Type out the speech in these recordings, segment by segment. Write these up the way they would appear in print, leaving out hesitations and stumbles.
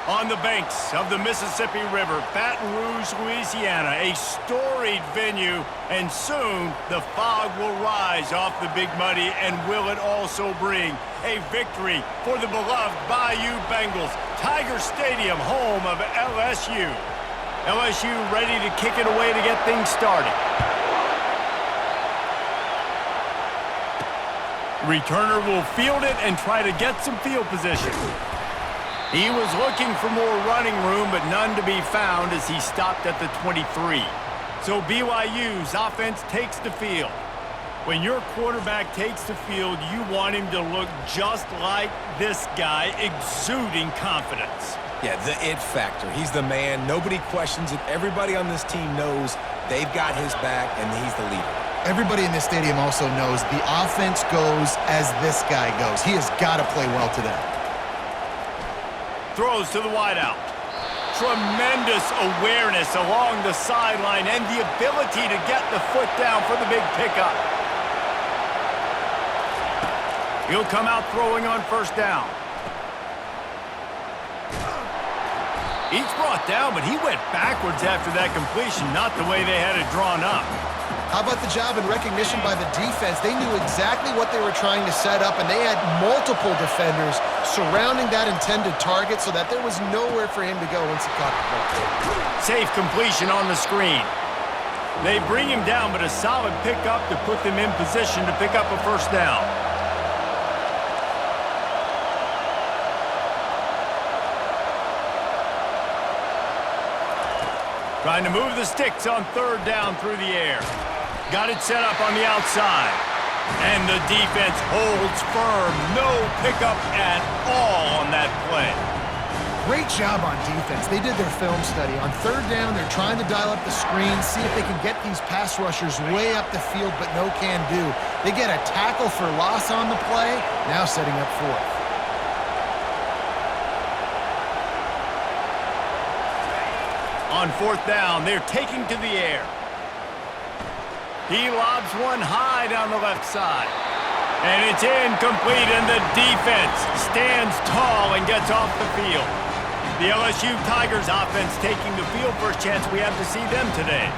On the banks of the Mississippi River, Baton Rouge, Louisiana, a storied venue, and soon the fog will rise off the Big Muddy, and will it also bring a victory for the beloved BYU Bengals. Tiger Stadium, home of LSU. LSU ready to kick it away to get things started. Returner will field it and try to get some field position. He was looking for more running room, but none to be found as he stopped at the 23. So BYU's offense takes the field. When your quarterback takes the field, you want him to look just like this guy, exuding confidence. Yeah, the it factor. He's the man. Nobody questions it. Everybody on this team knows they've got his back, and he's the leader. Everybody in this stadium also knows the offense goes as this guy goes. He has got to play well today. Throws to the wideout. Tremendous awareness along the sideline and the ability to get the foot down for the big pickup. He'll come out throwing on first down. He's brought down, but he went backwards after that completion, not the way they had it drawn up. How about the job and recognition by the defense? They knew exactly what they were trying to set up, and they had multiple defenders surrounding that intended target so that there was nowhere for him to go once he caught the ball. Safe completion on the screen. They bring him down, but a solid pickup to put them in position to pick up a first down. Trying to move the sticks on third down through the air. Got it set up on the outside. And the defense holds firm. No pickup at all on that play. Great job on defense. They did their film study. On third down, they're trying to dial up the screen, see if they can get these pass rushers way up the field, but no can do. They get a tackle for loss on the play, now setting up fourth. On fourth down, they're taking to the air. He lobs one high down the left side. And it's incomplete, and the defense stands tall and gets off the field. The LSU Tigers offense taking the field. First chance we have to see them today.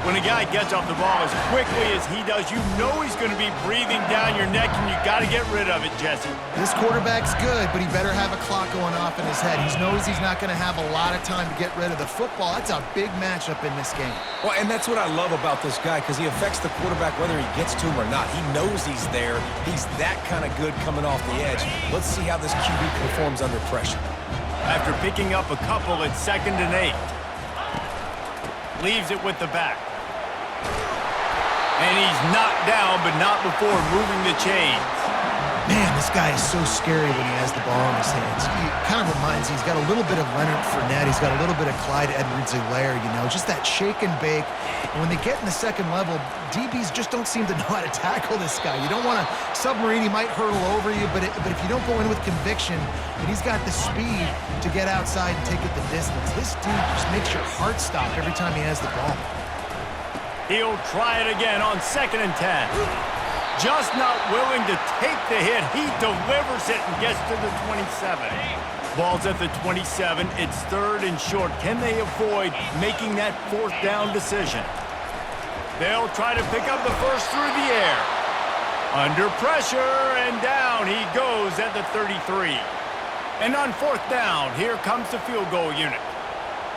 When a guy gets off the ball as quickly as he does, you know he's going to be breathing down your neck, and you got to get rid of it, Jesse. This quarterback's good, but he better have a clock going off in his head. He knows he's not going to have a lot of time to get rid of the football. That's a big matchup in this game. Well, and that's what I love about this guy, because he affects the quarterback whether he gets to him or not. He knows he's there. He's that kind of good coming off the edge. Let's see how this QB performs under pressure. After picking up a couple at 2nd and 8. Leaves it with the back. And he's knocked down, but not before moving the chains. Man, this guy is so scary when he has the ball in his hands. He kind of reminds me, he's got a little bit of Leonard Fournette. He's got a little bit of Clyde Edwards-Helaire, you know, just that shake and bake. And when they get in the second level, DBs just don't seem to know how to tackle this guy. You don't want to submarine. He might hurtle over you, but if you don't go in with conviction, and he's got the speed to get outside and take it the distance, this dude just makes your heart stop every time he has the ball. He'll try it again on 2nd and 10. Just not willing to take the hit. He delivers it and gets to the 27. Ball's at the 27. It's 3rd and short. Can they avoid making that 4th down decision? They'll try to pick up the first through the air. Under pressure, and down he goes at the 33. And on 4th down, here comes the field goal unit.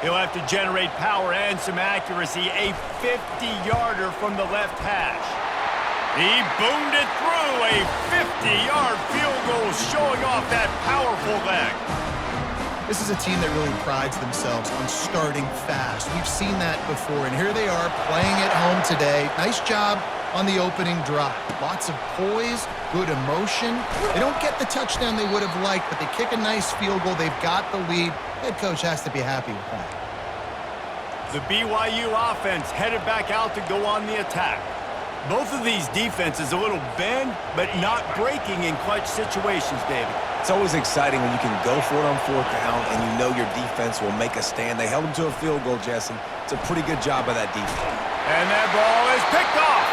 He'll have to generate power and some accuracy. A 50-yarder from the left hash. He boomed it through. A 50-yard field goal showing off that powerful leg. This is a team that really prides themselves on starting fast. We've seen that before, and here they are playing at home today. Nice job on the opening drive. Lots of poise, good emotion. They don't get the touchdown they would have liked, but they kick a nice field goal. They've got the lead. Head coach has to be happy with that. The BYU offense headed back out to go on the attack. Both of these defenses a little bend, but not breaking in clutch situations, David. It's always exciting when you can go for it on 4th down and you know your defense will make a stand. They held them to a field goal, Jesse. It's a pretty good job by that defense. And that ball is picked off.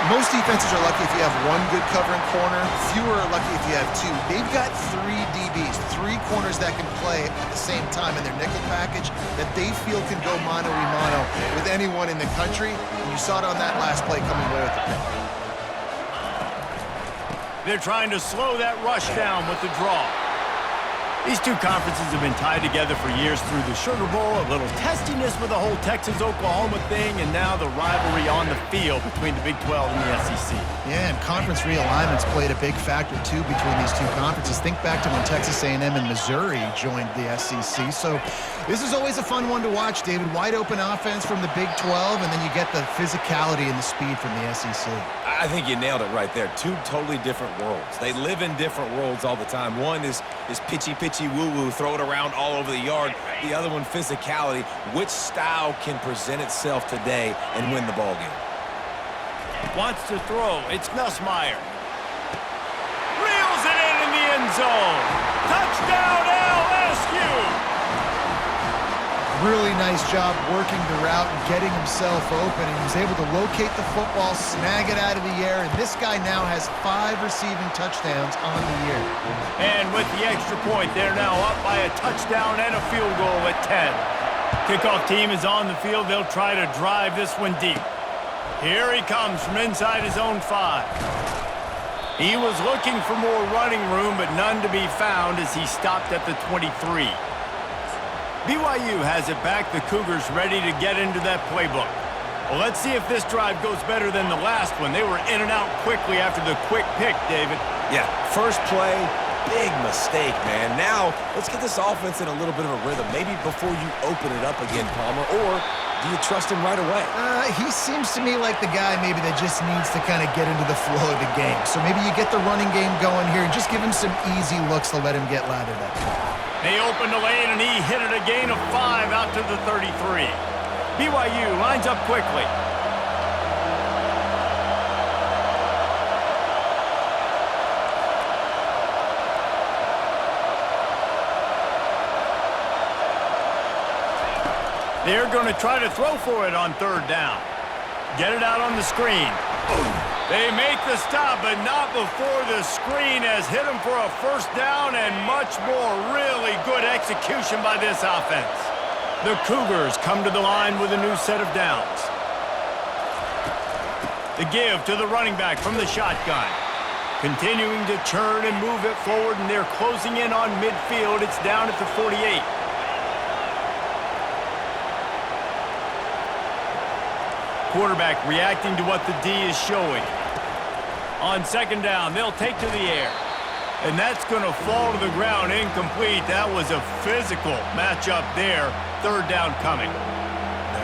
Most defenses are lucky if you have one good covering corner. Fewer are lucky if you have two. They've got three DBs, three corners that can play at the same time in their nickel package that they feel can go mano-a-mano with anyone in the country. And you saw it on that last play coming away with the pick. They're trying to slow that rush down with the draw. These two conferences have been tied together for years through the Sugar Bowl, a little testiness with the whole Texas-Oklahoma thing, and now the rivalry on the field between the Big 12 and the SEC. Yeah, and conference realignments played a big factor, too, between these two conferences. Think back to when Texas A&M and Missouri joined the SEC. So this is always a fun one to watch, David. Wide open offense from the Big 12, and then you get the physicality and the speed from the SEC. I think you nailed it right there. Two totally different worlds. They live in different worlds all the time. One is pitchy woo-woo, throw it around all over the yard. The other one, physicality. Which style can present itself today and win the ball game? Wants to throw. It's Nussmeier. Reels it in the end zone. Touchdown, LSU! Really nice job working the route and getting himself open. And he was able to locate the football, snag it out of the air, and this guy now has 5 receiving touchdowns on the year. And with the extra point, they're now up by a touchdown and a field goal at 10. Kickoff team is on the field. They'll try to drive this one deep. Here he comes from inside his own 5. He was looking for more running room, but none to be found as he stopped at the 23. BYU has it back. The Cougars ready to get into that playbook. Well, let's see if this drive goes better than the last one. They were in and out quickly after the quick pick, David. Yeah, first play, big mistake, man. Now, let's get this offense in a little bit of a rhythm. Maybe before you open it up again, Palmer, or do you trust him right away? He seems to me like the guy maybe that just needs to kind of get into the flow of the game. So maybe you get the running game going here and just give him some easy looks to let him get lathered up. They opened the lane, and he hit it a gain of 5 out to the 33. BYU lines up quickly. They're going to try to throw for it on 3rd down. Get it out on the screen. They make the stop, but not before the screen has hit them for a 1st down and much more. Really good execution by this offense. The Cougars come to the line with a new set of downs. The give to the running back from the shotgun. Continuing to churn and move it forward, and they're closing in on midfield. It's down at the 48. Quarterback reacting to what the D is showing. On 2nd down, they'll take to the air. And that's going to fall to the ground incomplete. That was a physical matchup there. 3rd down coming.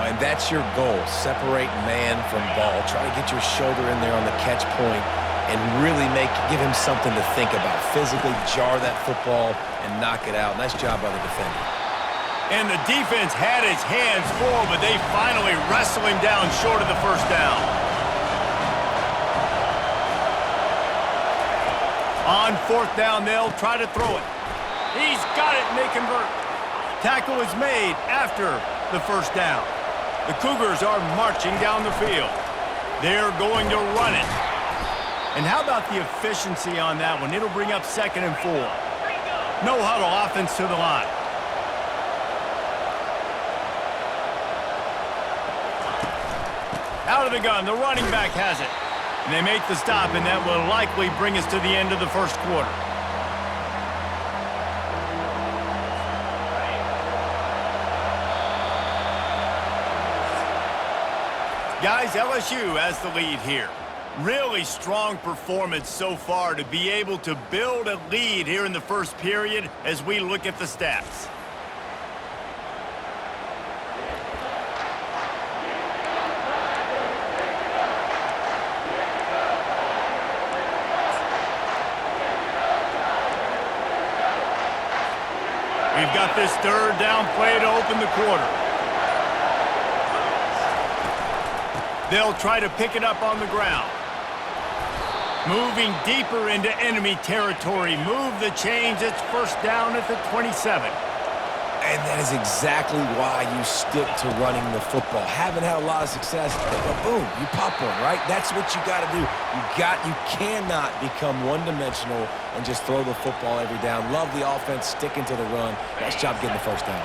And that's your goal. Separate man from ball. Try to get your shoulder in there on the catch point and really give him something to think about. Physically jar that football and knock it out. Nice job by the defender. And the defense had his hands full, but they finally wrestle him down short of the 1st down. On 4th down, they'll try to throw it. He's got it, and they convert. Tackle is made after the 1st down. The Cougars are marching down the field. They're going to run it. And how about the efficiency on that one? It'll bring up 2nd and 4. No huddle offense to the line. Out of the gun, the running back has it. And they make the stop, and that will likely bring us to the end of the 1st quarter. Guys, LSU has the lead here. Really strong performance so far to be able to build a lead here in the 1st period as we look at the stats. We've got this 3rd down play to open the quarter. They'll try to pick it up on the ground. Moving deeper into enemy territory. Move the chains. It's 1st down at the 27. And that is exactly why you stick to running the football. Haven't had a lot of success, but boom, you pop one, right? That's what you got to do. You cannot become one-dimensional and just throw the football every down. Love the offense, sticking to the run. Nice job getting the first down.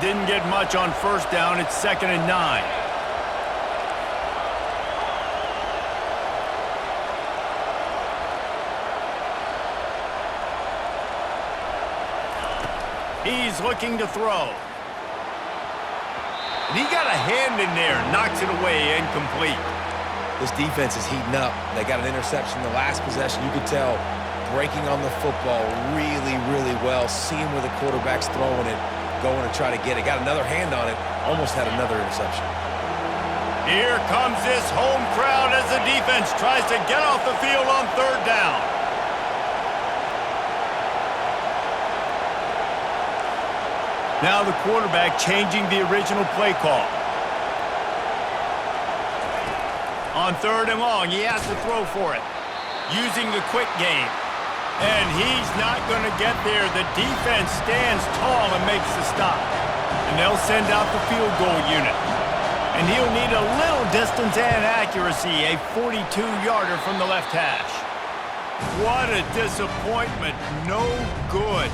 Didn't get much on first down. It's 2nd and 9. He's looking to throw. And he got a hand in there, knocks it away, incomplete. This defense is heating up. They got an interception the last possession. You could tell breaking on the football really, really well, seeing where the quarterback's throwing it, going to try to get it. Got another hand on it, almost had another interception. Here comes this home crowd as the defense tries to get off the field on 3rd down. Now the quarterback changing the original play call. On 3rd and long, he has to throw for it, using the quick game. And he's not going to get there. The defense stands tall and makes the stop. And they'll send out the field goal unit. And he'll need a little distance and accuracy, a 42-yarder from the left hash. What a disappointment. No good.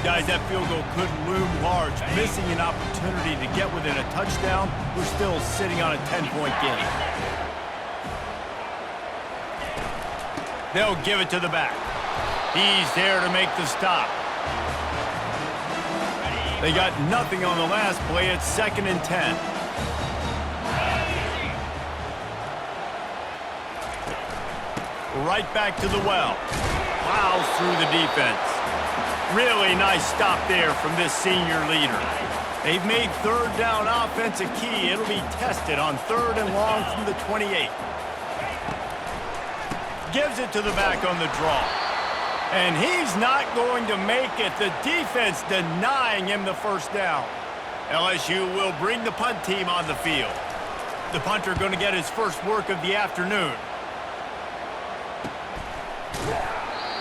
Guys, that field goal could loom large. Missing an opportunity to get within a touchdown. We're still sitting on a 10-point game. They'll give it to the back. He's there to make the stop. They got nothing on the last play. It's 2nd and 10. Right back to the well. Plows through the defense. Really nice stop there from this senior leader. They've made 3rd down offense a key. It'll be tested on 3rd and long from the 28. Gives it to the back on the draw. And he's not going to make it. The defense denying him the first down. LSU will bring the punt team on the field. The punter going to get his first work of the afternoon.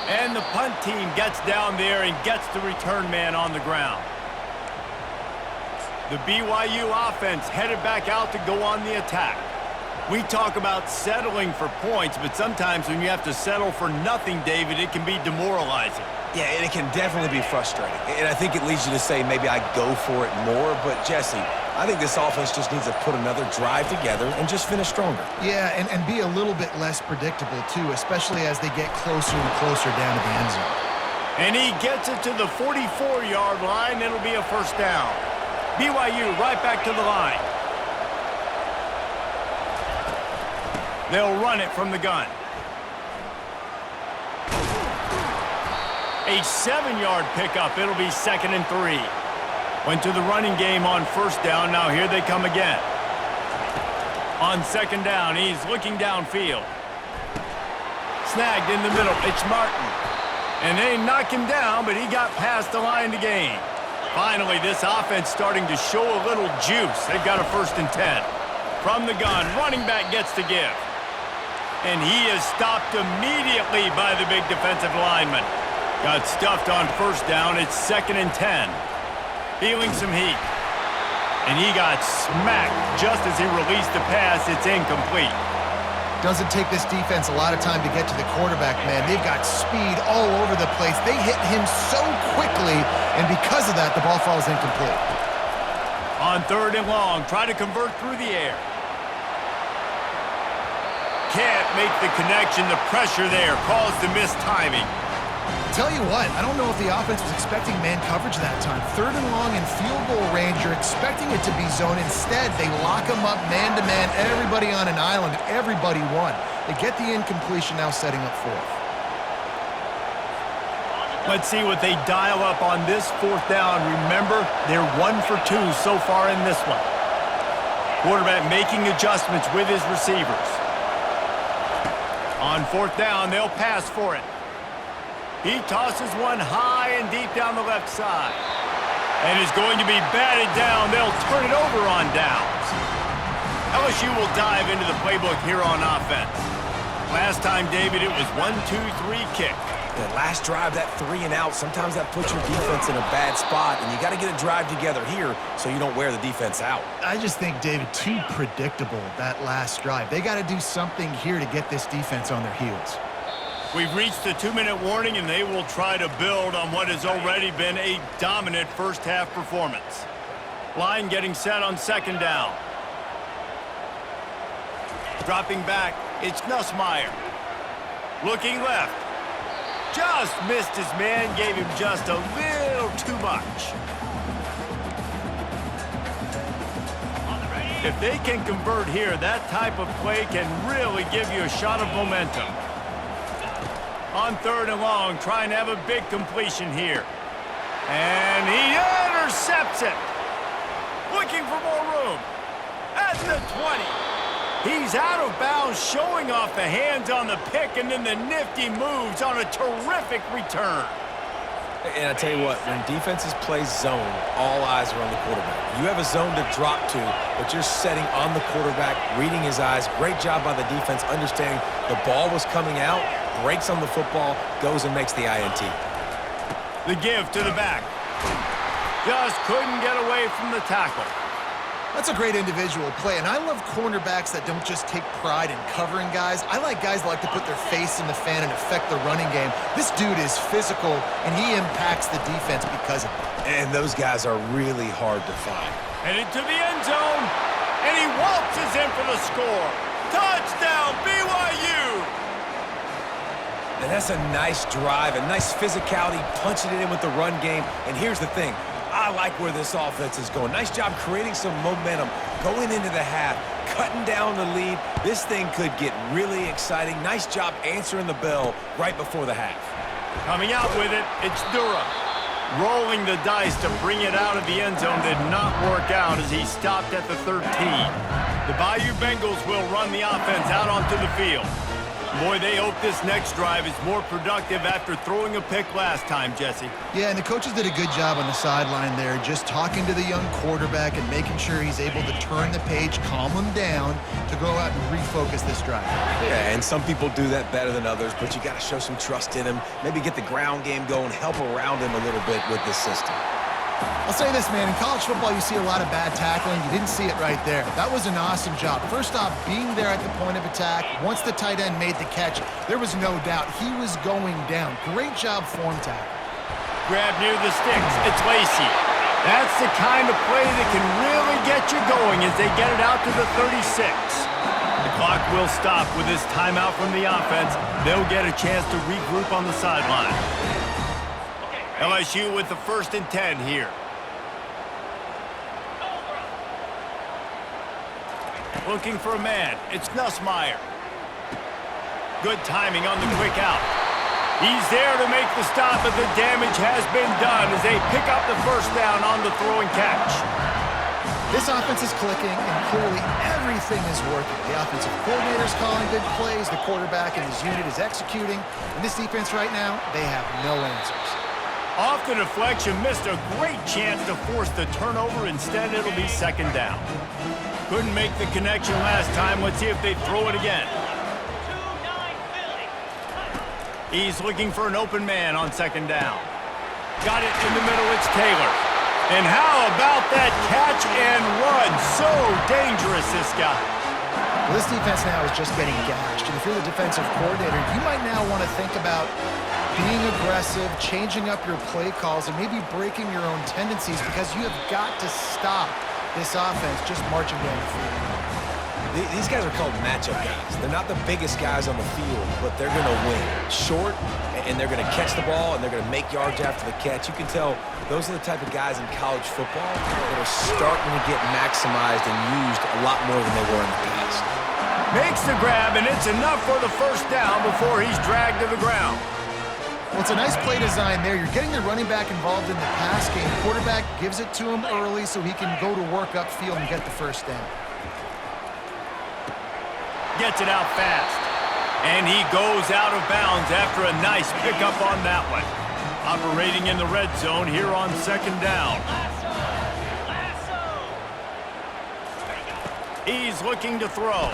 And the punt team gets down there and gets the return man on the ground. The BYU offense headed back out to go on the attack. We talk about settling for points, but sometimes when you have to settle for nothing, David, it can be demoralizing. Yeah, and it can definitely be frustrating. And I think it leads you to say maybe I go for it more. But, Jesse, I think this offense just needs to put another drive together and just finish stronger. Yeah, and be a little bit less predictable, too, especially as they get closer and closer down to the end zone. And he gets it to the 44-yard line. It'll be a first down. BYU right back to the line. They'll run it from the gun. A 7-yard pickup. It'll be 2nd and 3. Went to the running game on first down. Now here they come again. On 2nd down, he's looking downfield. Snagged in the middle. It's Martin. And they knock him down, but he got past the line to gain. Finally, this offense starting to show a little juice. They've got a 1st and 10. From the gun, running back gets to give. And he is stopped immediately by the big defensive lineman. Got stuffed on first down. It's 2nd and 10. Feeling some heat. And he got smacked just as he released the pass. It's incomplete. Doesn't take this defense a lot of time to get to the quarterback, man. They've got speed all over the place. They hit him so quickly, and because of that, the ball falls incomplete. On 3rd and long, try to convert through the air. Can't make the connection. The pressure there caused the missed timing. Tell you what, I don't know if the offense was expecting man coverage that time. 3rd and long in field goal range, you're expecting it to be zone. Instead, they lock him up man-to-man, everybody on an island, everybody won. They get the incompletion, now setting up 4th. Let's see what they dial up on this 4th down. Remember, they're 1 for 2 so far in this one. Quarterback making adjustments with his receivers. On 4th down, they'll pass for it. He tosses one high and deep down the left side. And is going to be batted down. They'll turn it over on downs. LSU will dive into the playbook here on offense. Last time, David, it was 1-2-3 kick. That last drive, that 3 and out, sometimes that puts your defense in a bad spot, and you got to get a drive together here so you don't wear the defense out. I just think, David, too predictable, that last drive. They got to do something here to get this defense on their heels. We've reached the 2-minute warning, and they will try to build on what has already been a dominant first-half performance. Line getting set on second down. Dropping back, it's Nussmeier. Looking left. Just missed his man, gave him just a little too much. If they can convert here, that type of play can really give you a shot of momentum. On third and long, trying to have a big completion here. And he intercepts it. Looking for more room. At the 20. He's out of bounds, showing off the hands on the pick, and then the nifty moves on a terrific return. And I tell you what, when defenses play zone, all eyes are on the quarterback. You have a zone to drop to, but you're setting on the quarterback, reading his eyes. Great job by the defense, understanding the ball was coming out, breaks on the football, goes and makes the INT. The give to the back. Just couldn't get away from the tackle. That's a great individual play, and I love cornerbacks that don't just take pride in covering guys. I like guys that like to put their face in the fan and affect the running game. This dude is physical, and he impacts the defense because of it. And those guys are really hard to find. Headed to the end zone, and he waltzes in for the score. Touchdown, BYU! And that's a nice drive, a nice physicality, punching it in with the run game. And here's the thing. I like where this offense is going. Nice job creating some momentum, going into the half, cutting down the lead. This thing could get really exciting. Nice job answering the bell right before the half. Coming out with it, it's Durham. Rolling the dice to bring it out of the end zone did not work out as he stopped at the 13. The Bayou Bengals will run the offense out onto the field. Boy, they hope this next drive is more productive after throwing a pick last time, Jesse. Yeah, and the coaches did a good job on the sideline there, just talking to the young quarterback and making sure he's able to turn the page, calm him down, to go out and refocus this drive. Yeah, and some people do that better than others, but you got to show some trust in him, maybe get the ground game going, help around him a little bit with this system. I'll say this, man. In college football, you see a lot of bad tackling. You didn't see it right there. That was an awesome job. First off, being there at the point of attack. Once the tight end made the catch, there was no doubt he was going down. Great job form tackle. Grab near the sticks. It's Lacey. That's the kind of play that can really get you going as they get it out to the 36. The clock will stop with this timeout from the offense. They'll get a chance to regroup on the sideline. LSU with the 1st and 10 here. Looking for a man. It's Nussmeier. Good timing on the quick out. He's there to make the stop, but the damage has been done as they pick up the first down on the throw and catch. This offense is clicking, and clearly everything is working. The offensive coordinator's calling good plays. The quarterback and his unit is executing. And this defense right now, they have no answers. Off the deflection, missed a great chance to force the turnover. Instead, it'll be second down. Couldn't make the connection last time. Let's see if they throw it again. He's looking for an open man on second down. Got it in the middle. It's Taylor. And how about that catch and run? So dangerous, this guy. Well, this defense now is just getting gashed. And if you're the defensive coordinator, you might now want to think about being aggressive, changing up your play calls, and maybe breaking your own tendencies because you have got to stop this offense just marching down the field. These guys are called matchup guys. They're not the biggest guys on the field, but they're going to win. Short, and they're going to catch the ball, and they're going to make yards after the catch. You can tell those are the type of guys in college football that are starting to get maximized and used a lot more than they were in the past. Makes the grab, and it's enough for the first down before he's dragged to the ground. Well, it's a nice play design there. You're getting the running back involved in the pass game. Quarterback gives it to him early so he can go to work upfield and get the first down. Gets it out fast. And he goes out of bounds after a nice pickup on that one. Operating in the red zone here on second down. He's looking to throw.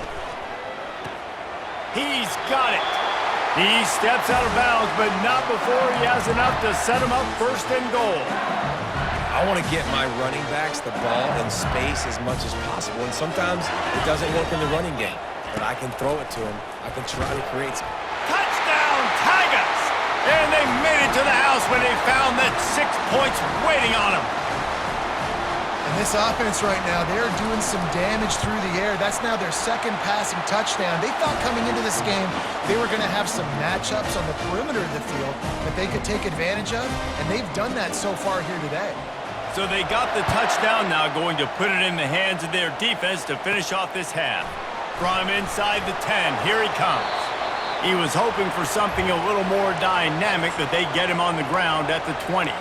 He's got it. He steps out of bounds, but not before he has enough to set him up first and goal. I want to get my running backs the ball in space as much as possible, and sometimes it doesn't work in the running game. But I can throw it to them. I can try to create some... Touchdown, Tigers! And they made it to the house when they found that 6 points waiting on them. And this offense right now, they're doing some damage through the air. That's now their second passing touchdown. They thought coming into this game they were going to have some matchups on the perimeter of the field that they could take advantage of, and they've done that so far here today. So they got the touchdown, now going to put it in the hands of their defense to finish off this half. From inside the 10, here he comes. He was hoping for something a little more dynamic, but they get him on the ground at the 20.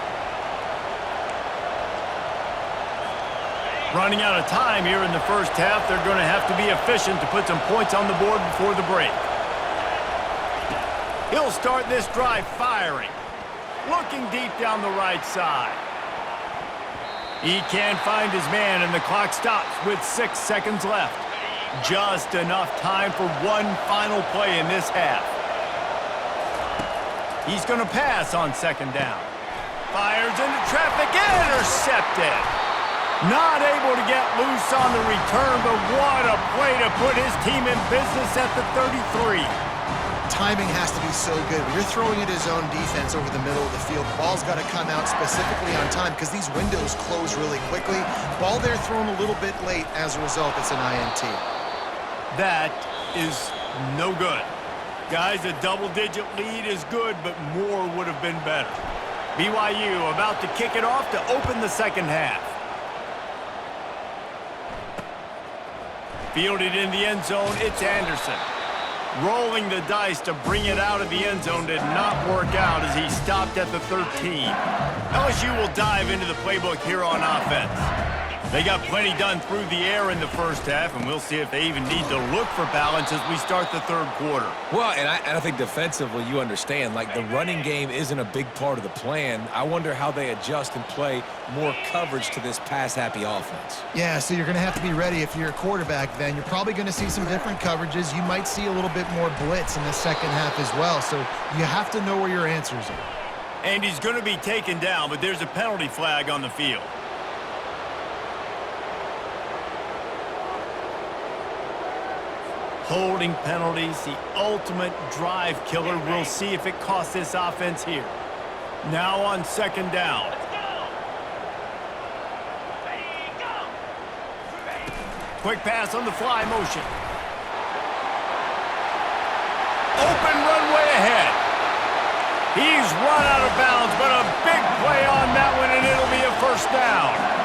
Running out of time here in the first half, they're going to have to be efficient to put some points on the board before the break. He'll start this drive firing. Looking deep down the right side. He can't find his man, and the clock stops with 6 seconds left. Just enough time for one final play in this half. He's going to pass on second down. Fires into traffic, intercepted. Not able to get loose on the return, but what a play to put his team in business at the 33. Timing has to be so good. When you're throwing at his own defense over the middle of the field, the ball's got to come out specifically on time because these windows close really quickly. Ball there thrown a little bit late. As a result, it's an INT. That is no good. Guys, a double-digit lead is good, but more would have been better. BYU about to kick it off to open the second half. Fielded in the end zone, it's Anderson. Rolling the dice to bring it out of the end zone did not work out as he stopped at the 13. LSU will dive into the playbook here on offense. They got plenty done through the air in the first half, and we'll see if they even need to look for balance as we start the third quarter. Well, and I think defensively, you understand, like the running game isn't a big part of the plan. I wonder how they adjust and play more coverage to this pass-happy offense. Yeah, so you're going to have to be ready if you're a quarterback then. You're probably going to see some different coverages. You might see a little bit more blitz in the second half as well, so you have to know where your answers are. And he's going to be taken down, but there's a penalty flag on the field. Holding penalties, the ultimate drive killer. We'll see if it costs this offense here. Now on second down. Quick pass on the fly motion. Open runway ahead. He's run out of bounds, but a big play on that one, and it'll be a first down.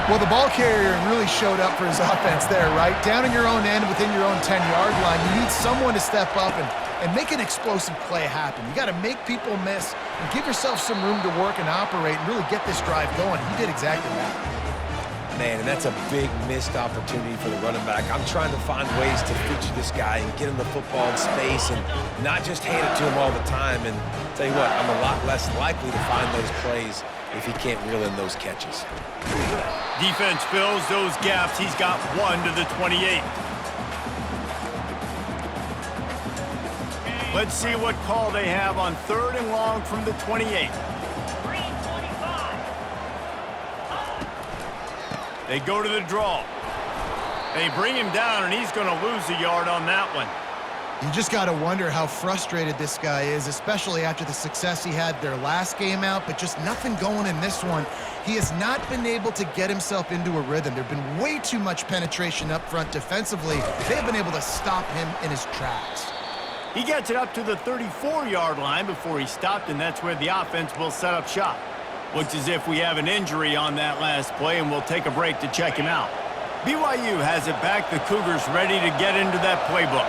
Well, the ball carrier really showed up for his offense there, right? Down in your own end, within your own 10-yard line, you need someone to step up and make an explosive play happen. You got to make people miss and give yourself some room to work and operate and really get this drive going. He did exactly that. Man, and that's a big missed opportunity for the running back. I'm trying to find ways to feature this guy and get him the football in space and not just hand it to him all the time. And tell you what, I'm a lot less likely to find those plays if he can't reel in those catches. Defense fills those gaps. He's got one to the 28. Let's see what call they have on third and long from the 28. They go to the draw. They bring him down, and he's going to lose a yard on that one. You just got to wonder how frustrated this guy is, especially after the success he had their last game out, but just nothing going in this one. He has not been able to get himself into a rhythm. There's been way too much penetration up front defensively. They've been able to stop him in his tracks. He gets it up to the 34-yard line before he stopped, and that's where the offense will set up shop. Looks as if we have an injury on that last play, and we'll take a break to check him out. BYU has it back. The Cougars ready to get into that playbook.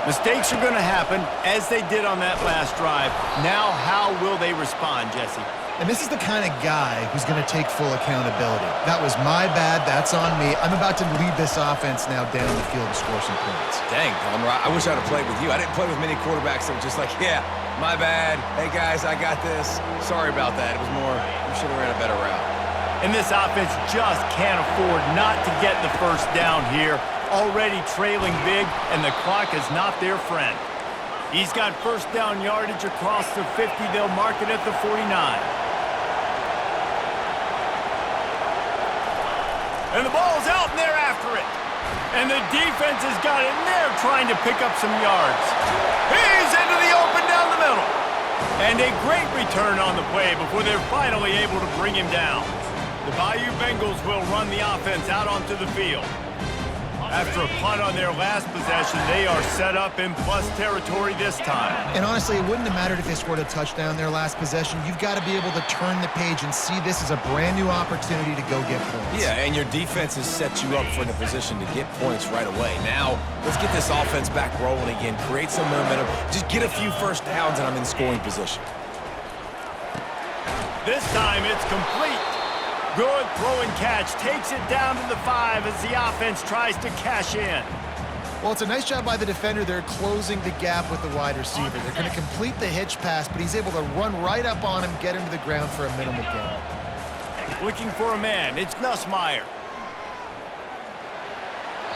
Mistakes are going to happen, as they did on that last drive. Now, how will they respond, Jesse? And this is the kind of guy who's going to take full accountability. That was my bad. That's on me. I'm about to lead this offense now down the field to score some points. Dang, Palmer, I wish I'd have played with you. I didn't play with many quarterbacks that were just like, yeah, my bad. Hey, guys, I got this. Sorry about that. It was more, we should have ran a better route. And this offense just can't afford not to get the first down here. Already trailing big, and the clock is not their friend. He's got first down yardage across the 50. They'll mark it at the 49. And the ball's out, and they're after it. And the defense has got it, and they're trying to pick up some yards. He's into the open down the middle. And a great return on the play before they're finally able to bring him down. The Bayou Bengals will run the offense out onto the field. After a punt on their last possession, they are set up in plus territory this time. And honestly, it wouldn't have mattered if they scored a touchdown their last possession. You've got to be able to turn the page and see this as a brand new opportunity to go get points. Yeah, and your defense has set you up for the position to get points right away. Now, let's get this offense back rolling again, create some momentum, just get a few first downs, and I'm in scoring position. This time it's complete. Good throw and catch. Takes it down to the 5 as the offense tries to cash in. Well, it's a nice job by the defender. They're closing the gap with the wide receiver. They're going to complete the hitch pass, but he's able to run right up on him, get him to the ground for a minimal gain. Looking for a man. It's Nussmeier.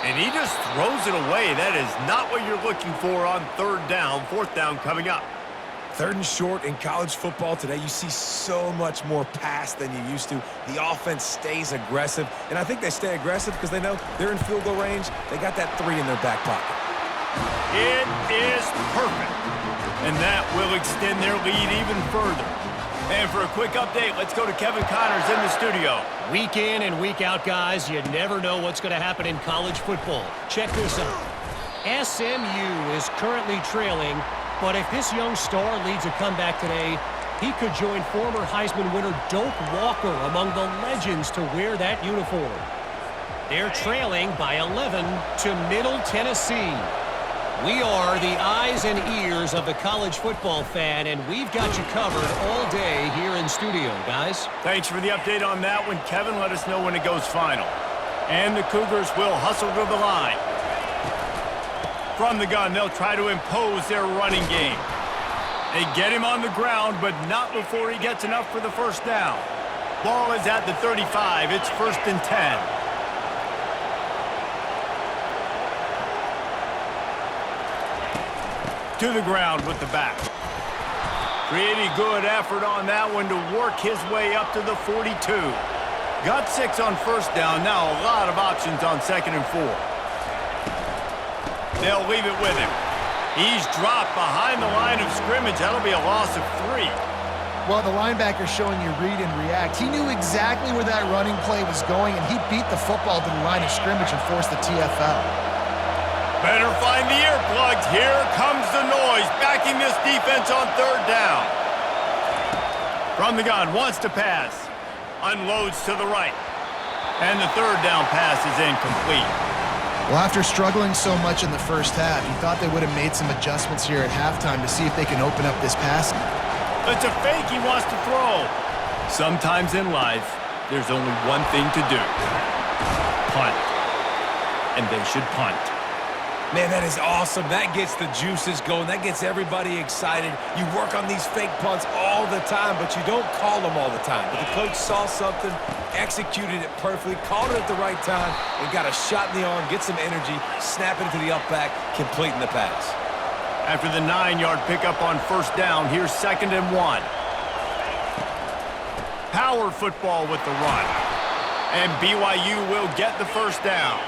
And he just throws it away. That is not what you're looking for on third down. Fourth down coming up. Third and short in college football today, you see so much more pass than you used to. The offense stays aggressive, and I think they stay aggressive because they know they're in field goal range. They got that 3 in their back pocket. It is perfect, and that will extend their lead even further. And for a quick update, let's go to Kevin Connors in the studio. Week in and week out, guys, you never know what's going to happen in college football. Check this out. SMU is currently trailing, but if this young star leads a comeback today, he could join former Heisman winner Doak Walker among the legends to wear that uniform. They're trailing by 11 to Middle Tennessee. We are the eyes and ears of the college football fan, and we've got you covered all day here in studio, guys. Thanks for the update on that one, Kevin. Let us know when it goes final. And the Cougars will hustle to the line. From the gun, they'll try to impose their running game. They get him on the ground, but not before he gets enough for the first down. Ball is at the 35. It's 1st and 10. To the ground with the back. Pretty good effort on that one to work his way up to the 42. Got 6 on first down. Now a lot of options on 2nd and 4. They'll leave it with him. He's dropped behind the line of scrimmage. That'll be a loss of 3. Well, the linebacker's showing you read and react. He knew exactly where that running play was going, and he beat the football to the line of scrimmage and forced the TFL. Better find the earplugs. Here comes the noise, backing this defense on 3rd down. From the gun, wants to pass. Unloads to the right. And the 3rd down pass is incomplete. Well, after struggling so much in the first half, you thought they would have made some adjustments here at halftime to see if they can open up this pass. It's a fake he wants to throw. Sometimes in life, there's only one thing to do. Punt. And they should punt. Man, that is awesome. That gets the juices going. That gets everybody excited. You work on these fake punts all the time, but you don't call them all the time. But the coach saw something, executed it perfectly, called it at the right time, and got a shot in the arm, get some energy, snap it into the up back, completing the pass. After the 9-yard pickup on first down, here's 2nd and 1. Power football with the run. And BYU will get the first down.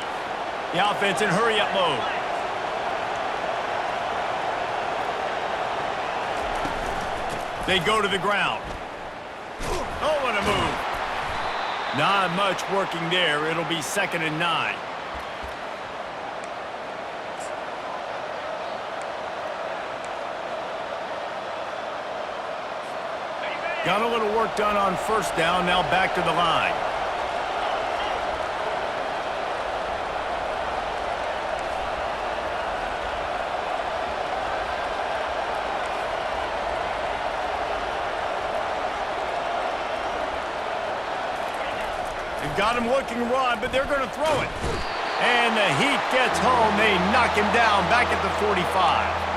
The offense in hurry-up mode. They go to the ground. Oh, what a move. Not much working there. It'll be 2nd and 9. Got a little work done on first down. Now back to the line. They've got him looking run, but they're going to throw it. And the heat gets home. They knock him down back at the 45.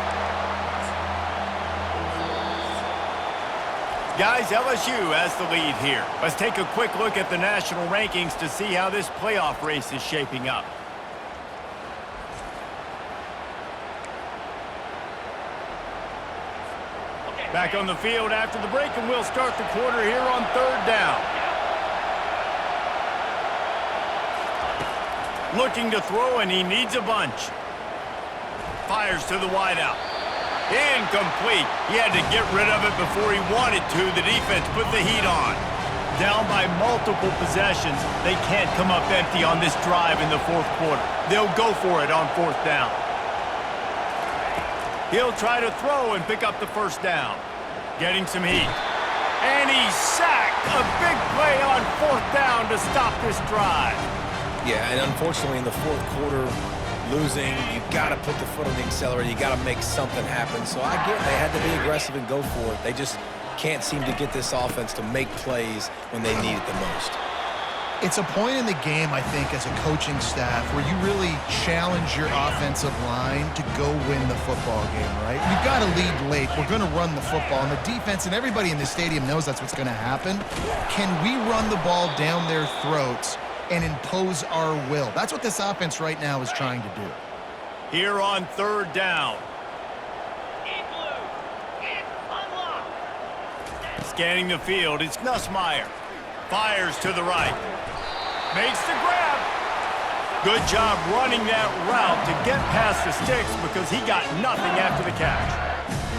Guys, LSU has the lead here. Let's take a quick look at the national rankings to see how this playoff race is shaping up. Back on the field after the break, and we'll start the quarter here on 3rd down. Looking to throw, and he needs a bunch. Fires to the wideout. Incomplete. He had to get rid of it before he wanted to. The defense put the heat on. Down by multiple possessions. They can't come up empty on this drive in the 4th quarter. They'll go for it on 4th down. He'll try to throw and pick up the 1st down. Getting some heat. And he's sacked. A big play on 4th down to stop this drive. Yeah, and unfortunately in the 4th quarter, losing, you got to put the foot on the accelerator. You got to make something happen. So I get they had to be aggressive and go for it. They just can't seem to get this offense to make plays when they need it the most. It's a point in the game, I think, as a coaching staff where you really challenge your offensive line to go win the football game, right? We've got to lead late. We're going to run the football. And the defense and everybody in the stadium knows that's what's going to happen. Can we run the ball down their throats and impose our will? That's what this offense right now is trying to do. Here on 3rd down. Scanning the field, it's Nussmeier. Fires to the right. Makes the grab. Good job running that route to get past the sticks because he got nothing after the catch.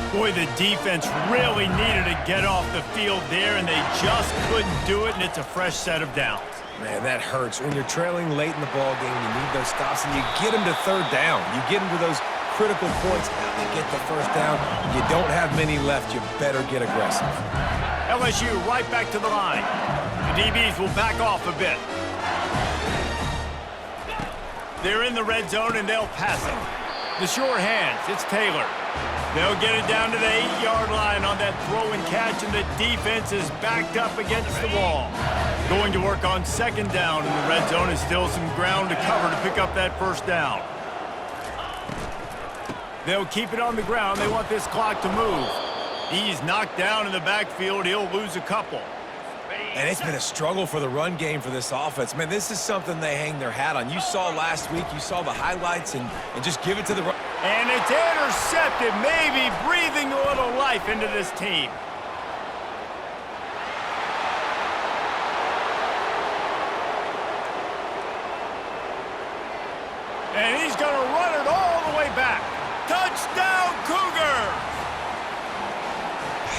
Boy, the defense really needed to get off the field there, and they just couldn't do it, and it's a fresh set of downs. Man, that hurts. When you're trailing late in the ball game, you need those stops, and you get them to 3rd down. You get them to those critical points, and they get the 1st down. You don't have many left. You better get aggressive. LSU right back to the line. The DBs will back off a bit. They're in the red zone, and they'll pass it. The sure hands, it's Taylor. They'll get it down to the 8-yard line on that throw and catch, and the defense is backed up against the wall. Going to work on 2nd down in the red zone, and still some ground to cover to pick up that 1st down. They'll keep it on the ground. They want this clock to move. He's knocked down in the backfield. He'll lose a couple. And it's been a struggle for the run game for this offense. Man, this is something they hang their hat on. You saw last week, you saw the highlights, and just give it to the run. And it's intercepted, maybe breathing a little life into this team. And he's going to run it all the way back. Touchdown, Cougars!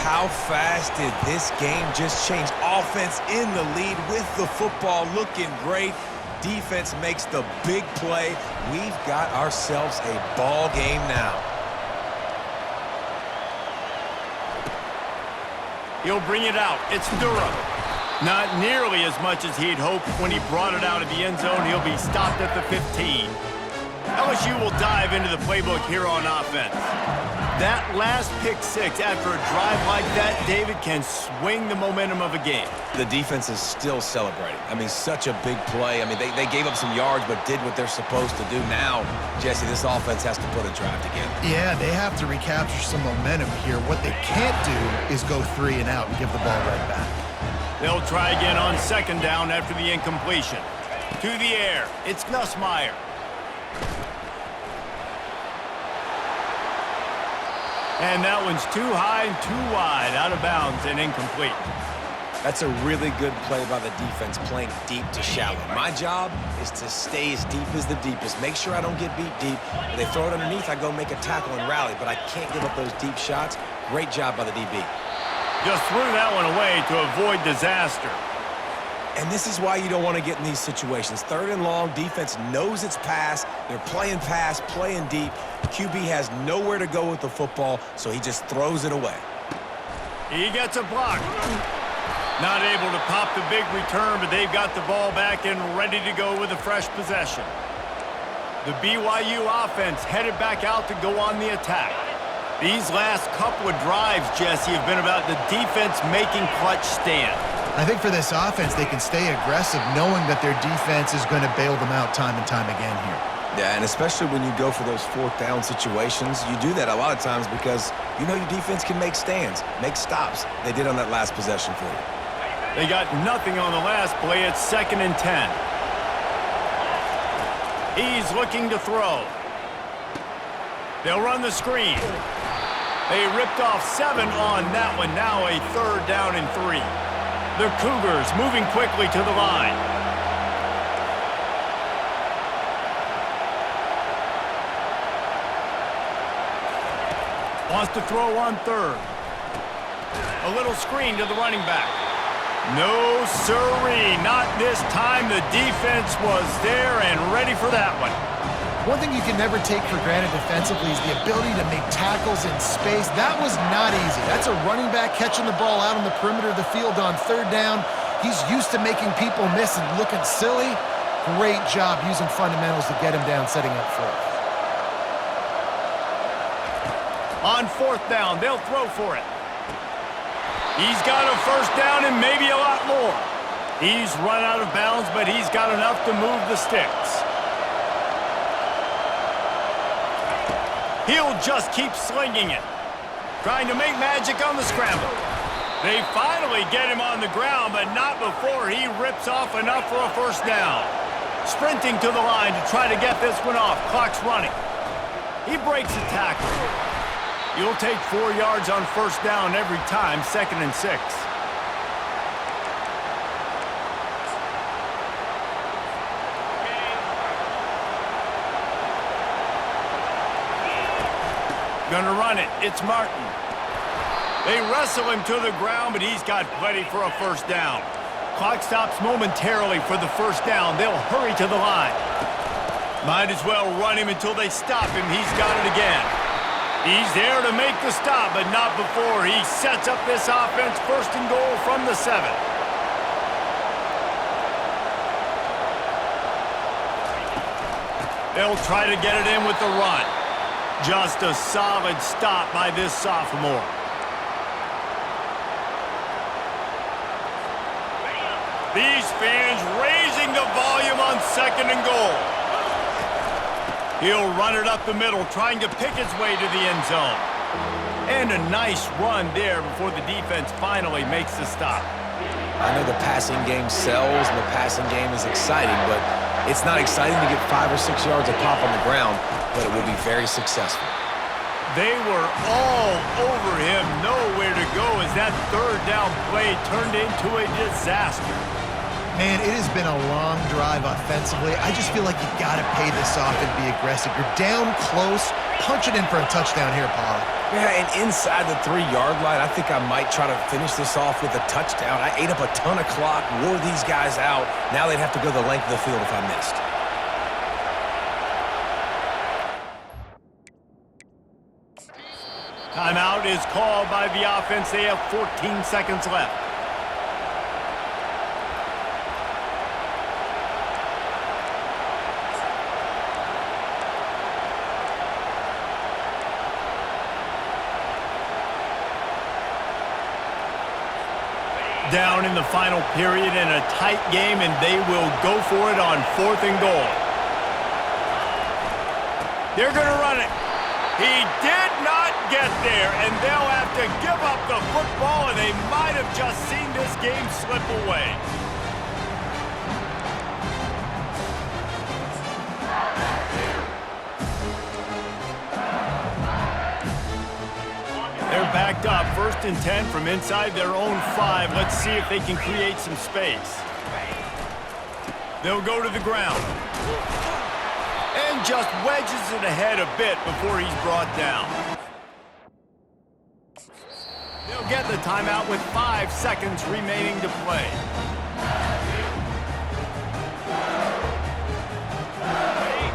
How fast did this game just change? Offense in the lead with the football, looking great. Defense makes the big play. We've got ourselves a ball game now. He'll bring it out. It's Durham. Not nearly as much as he'd hoped when he brought it out of the end zone. He'll be stopped at the 15. LSU will dive into the playbook here on offense. That last pick 6 after a drive like that, David, can swing the momentum of a game. The defense is still celebrating. I mean, such a big play. I mean, they gave up some yards but did what they're supposed to do. Now, Jesse, this offense has to put a drive together. Yeah, they have to recapture some momentum here. What they can't do is go 3 and out and give the ball right back. They'll try again on 2nd down after the incompletion. To the air, it's Nussmeier. And that one's too high and too wide, out of bounds and incomplete. That's a really good play by the defense, playing deep to shallow. My job is to stay as deep as the deepest. Make sure I don't get beat deep. If they throw it underneath, I go make a tackle and rally, but I can't give up those deep shots. Great job by the DB. Just threw that one away to avoid disaster. And this is why you don't want to get in these situations. 3rd and long, defense knows it's pass. They're playing pass, playing deep. QB has nowhere to go with the football, so he just throws it away. He gets a block. Not able to pop the big return, but they've got the ball back and ready to go with a fresh possession. The BYU offense headed back out to go on the attack. These last couple of drives, Jesse, have been about the defense making clutch stand. I think for this offense, they can stay aggressive knowing that their defense is going to bail them out time and time again here. Yeah, and especially when you go for those 4th down situations, you do that a lot of times because you know your defense can make stands, make stops. They did on that last possession for you. They got nothing on the last play. It's 2nd and 10. He's looking to throw. They'll run the screen. They ripped off 7 on that one. Now a 3rd down and 3. The Cougars moving quickly to the line. Wants to throw on 3rd. A little screen to the running back. No siree, not this time. The defense was there and ready for that one. One thing you can never take for granted defensively is the ability to make tackles in space. That was not easy. That's a running back catching the ball out on the perimeter of the field on 3rd down. He's used to making people miss and looking silly. Great job using fundamentals to get him down, setting up 4th. On 4th down, they'll throw for it. He's got a 1st down and maybe a lot more. He's run out of bounds, but he's got enough to move the sticks. He'll just keep slinging it. Trying to make magic on the scramble. They finally get him on the ground, but not before he rips off enough for a 1st down. Sprinting to the line to try to get this one off. Clock's running. He breaks a tackle. You'll take 4 yards on 1st down every time, 2nd and 6. Gonna run it. It's Martin. They wrestle him to the ground, but he's got plenty for a 1st down. Clock stops momentarily for the 1st down. They'll hurry to the line. Might as well run him until they stop him. He's got it again. He's there to make the stop, but not before he sets up this offense. 1st and goal from the 7. They'll try to get it in with the run. Just a solid stop by this sophomore. These fans raising the volume on 2nd and goal. He'll run it up the middle, trying to pick his way to the end zone. And a nice run there before the defense finally makes the stop. I know the passing game sells and the passing game is exciting, but it's not exciting to get 5 or 6 yards of pop on the ground, but it will be very successful. They were all over him, nowhere to go as that 3rd down play turned into a disaster. Man, it has been a long drive offensively. I just feel like you got to pay this off and be aggressive. You're down close. Punch it in for a touchdown here, Paul. Yeah, and inside the 3-yard line, I think I might try to finish this off with a touchdown. I ate up a ton of clock, wore these guys out. Now they'd have to go the length of the field if I missed. Timeout is called by the offense. They have 14 seconds left. Down in the final period in a tight game, and they will go for it on 4th and goal. They're going to run it. He did not get there, and they'll have to give up the football, and they might have just seen this game slip away. They're backed up, 1st and 10 from inside their own 5. Let's see if they can create some space. They'll go to the ground. And just wedges it ahead a bit before he's brought down. They'll get the timeout with 5 seconds remaining to play.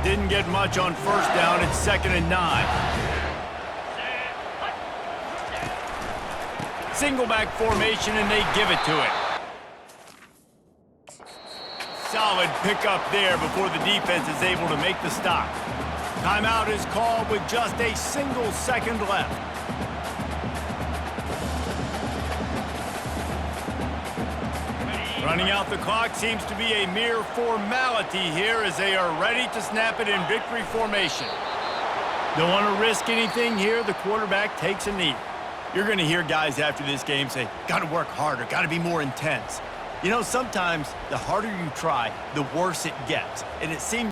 Didn't get much on 1st down. It's 2nd and 9. Single back formation, and they give it to it. Solid pickup there before the defense is able to make the stop. Timeout is called with just a single second left. Running out the clock seems to be a mere formality here as they are ready to snap it in victory formation. Don't want to risk anything here. The quarterback takes a knee. You're going to hear guys after this game say, got to work harder, got to be more intense. You know, sometimes the harder you try, the worse it gets. And it seems